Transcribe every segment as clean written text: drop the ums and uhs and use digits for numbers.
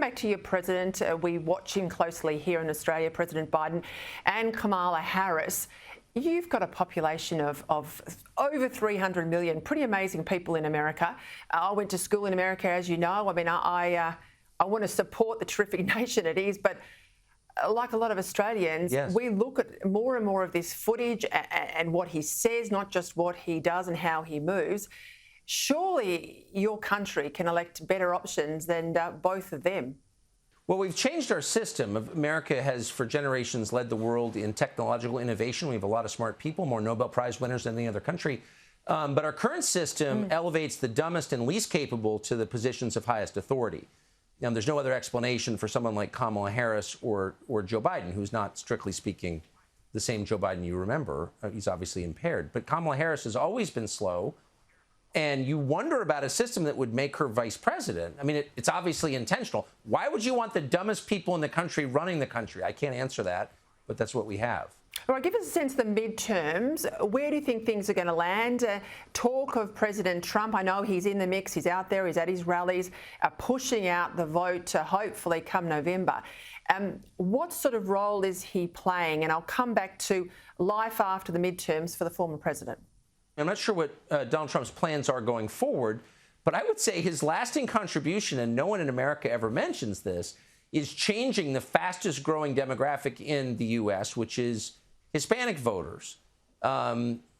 back to your president. We watch him closely here in Australia, President Biden and Kamala Harris. You've got a population of over 300 million, pretty amazing people in America. I went to school in America, as you know. I mean, I want to support the terrific nation it is, but like a lot of Australians, yes, we look at more and more of this footage and what he says, not just what he does and how he moves. Surely your country can elect better options than both of them. Well, we've changed our system. America has, for generations, led the world in technological innovation. We have a lot of smart people, more Nobel Prize winners than any other country. But our current system elevates the dumbest and least capable to the positions of highest authority. Now, there's no other explanation for someone like Kamala Harris or Joe Biden, who's not, strictly speaking, the same Joe Biden you remember. He's obviously impaired. But Kamala Harris has always been slow. And you wonder about a system that would make her vice president. I mean, it's obviously intentional. Why would you want the dumbest people in the country running the country? I can't answer that, but that's what we have. All right, give us a sense of the midterms. Where do you think things are going to land? Talk of President Trump. I know he's in the mix. He's out there. He's at his rallies, pushing out the vote to hopefully come November. What sort of role is he playing? And I'll come back to life after the midterms for the former president. I'm not sure what Donald Trump's plans are going forward, but I would say his lasting contribution, and no one in America ever mentions this, is changing the fastest growing demographic in the U.S., which is Hispanic voters.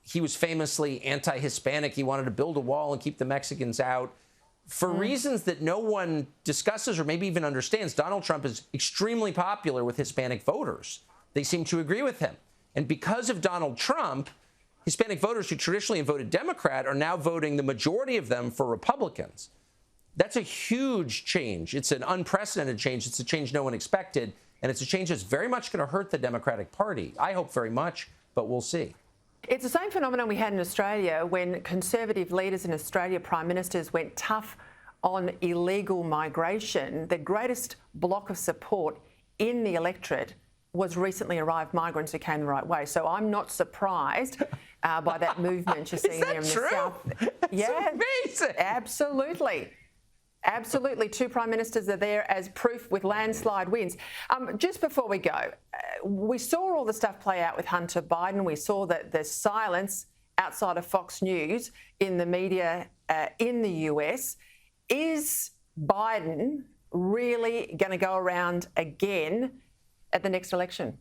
He was famously anti-Hispanic. He wanted to build a wall and keep the Mexicans out. For reasons that no one discusses or maybe even understands, Donald Trump is extremely popular with Hispanic voters. They seem to agree with him. And because of Donald Trump, Hispanic voters who traditionally have voted Democrat are now voting, the majority of them, for Republicans. That's a huge change. It's an unprecedented change. It's a change no one expected. And it's a change that's very much going to hurt the Democratic Party. I hope very much, but we'll see. It's the same phenomenon we had in Australia when Conservative leaders in Australia, Prime Ministers, went tough on illegal migration. The greatest block of support in the electorate was recently arrived migrants who came the right way. So I'm not surprised by that movement you're seeing there in the South. Yeah, amazing. Absolutely. Absolutely. Two prime ministers are there as proof with landslide wins. Just before we go, we saw all the stuff play out with Hunter Biden. We saw that the silence outside of Fox News in the media in the US. Is Biden really going to go around again at the next election?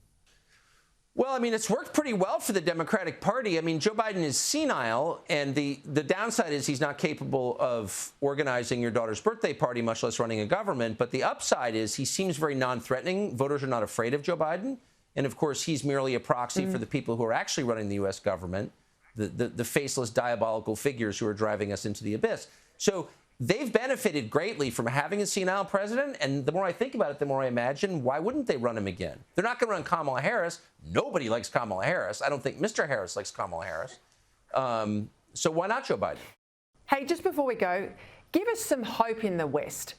Well, I mean, it's worked pretty well for the Democratic Party. I mean, Joe Biden is senile, and the downside is he's not capable of organizing your daughter's birthday party, much less running a government. But the upside is he seems very non-threatening. Voters are not afraid of Joe Biden. And, of course, he's merely a proxy for the people who are actually running the U.S. government, the faceless, diabolical figures who are driving us into the abyss. So they've benefited greatly from having a senile president, and the more I think about it, the more I imagine, why wouldn't they run him again? They're not going to run Kamala Harris. Nobody likes Kamala Harris. I don't think Mr. Harris likes Kamala Harris. So why not Joe Biden? Hey, just before we go, give us some hope in the West.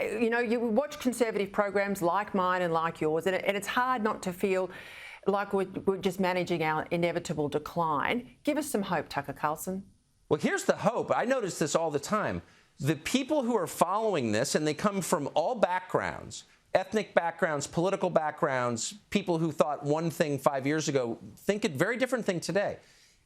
You know, you watch conservative programs like mine and like yours, and it's hard not to feel like we're just managing our inevitable decline. Give us some hope, Tucker Carlson. Well, here's the hope. I notice this all the time. The people who are following this, and they come from all backgrounds, ethnic backgrounds, political backgrounds, people who thought one thing 5 years ago think a very different thing today.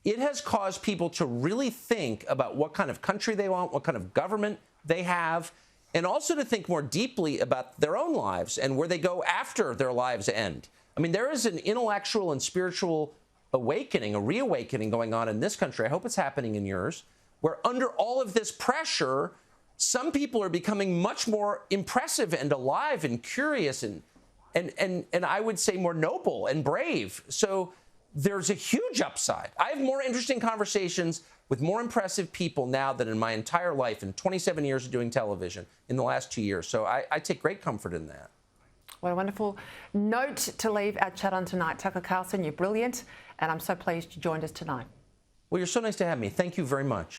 It has caused people to really think about what kind of country they want, what kind of government they have, and also to think more deeply about their own lives and where they go after their lives end. I mean, there is an intellectual and spiritual awakening, a reawakening going on in this country. I hope it's happening in yours, where under all of this pressure, some people are becoming much more impressive and alive and curious and I would say more noble and brave. So there's a huge upside. I have more interesting conversations with more impressive people now than in my entire life, in 27 years of doing television, in the last 2 years. So I take great comfort in that. What a wonderful note to leave our chat on tonight. Tucker Carlson, you're brilliant, and I'm so pleased you joined us tonight. Well, you're so nice to have me. Thank you very much.